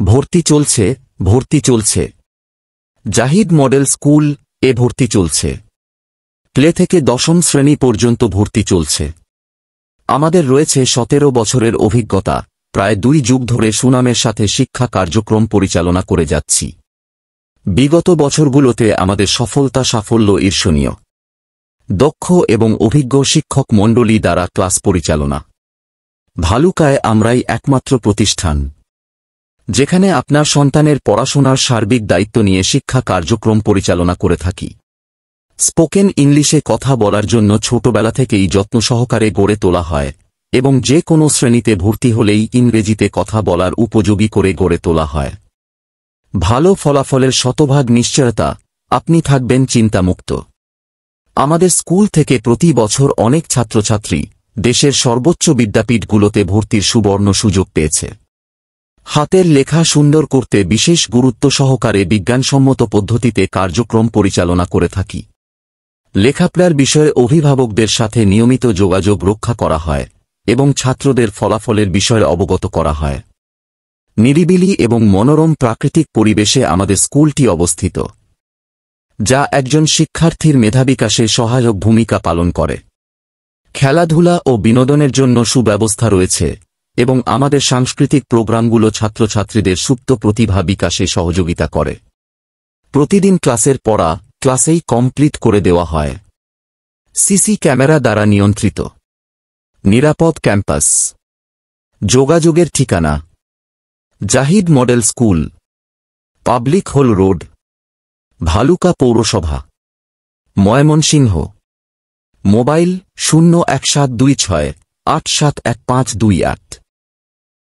ভর্তি চলছে, ভর্তি চলছে। জাহিদ মডেল স্কুল এ ভর্তি চলছে। প্লে থেকে দশম শ্রেণী পর্যন্ত ভর্তি চলছে। আমাদের রয়েছে 17 বছরের অভিজ্ঞতা, প্রায় 2 যুগ ধরে সুনামের সাথে শিক্ষা কার্যক্রম পরিচালনা করে যাচ্ছি। বিগত বছরগুলোতে আমাদের সাফল্য ঈর্ষণীয়। দক্ষ এবং অভিজ্ঞ শিক্ষক মণ্ডলী দ্বারা ক্লাস পরিচালনা। ভালুকায় আমরাই একমাত্র প্রতিষ্ঠান যেখানে আপনার সন্তানের পড়াশোনার সার্বিক দায়িত্ব নিয়ে শিক্ষা কার্যক্রম পরিচালনা করে থাকি। স্পোকেন ইংলিশে কথা বলার জন্য ছোটবেলা থেকেই যত্ন সহকারে গড়ে তোলা হয় এবং যে কোনো শ্রেণীতে ভর্তি হলেই ইংরেজিতে কথা বলার উপযোগী করে গড়ে তোলা হয়। ভালো ফলাফলের শতভাগ নিশ্চয়তা, আপনি থাকবেন চিন্তামুক্ত। আমাদের স্কুল থেকে প্রতি বছর অনেক ছাত্রছাত্রী দেশের সর্বোচ্চ বিদ্যাপীঠগুলোতে ভর্তির সুবর্ণ সুযোগ পেয়েছে। হাতের লেখা সুন্দর করতে বিশেষ গুরুত্ব সহকারে বিজ্ঞানসম্মত পদ্ধতিতে কার্যক্রম পরিচালনা করে থাকি। লেখাপড়ার বিষয়ে অভিভাবকদের সাথে নিয়মিত যোগাযোগ রক্ষা করা হয় এবং ছাত্রদের ফলাফলের বিষয়ে অবগত করা হয়। নিরিবিলি এবং মনোরম প্রাকৃতিক পরিবেশে আমাদের স্কুলটি অবস্থিত, যা একজন শিক্ষার্থীর মেধাবিকাশে সহায়ক ভূমিকা পালন করে। খেলাধুলা ও বিনোদনের জন্য সুব্যবস্থা রয়েছে এবং আমাদের সাংস্কৃতিক প্রোগ্রামগুলো ছাত্রছাত্রীদের সুপ্ত প্রতিভা বিকাশে সহযোগিতা করে। প্রতিদিন ক্লাসের পড়া ক্লাসেই কমপ্লিট করে দেওয়া হয়। সিসি ক্যামেরা দ্বারা নিয়ন্ত্রিত। নিরাপদ ক্যাম্পাস। যোগাযোগের ঠিকানা: Zahid model school, public hall road, Bhaluka পৌরসভা, ময়মনসিংহ। মোবাইল 01726 871528।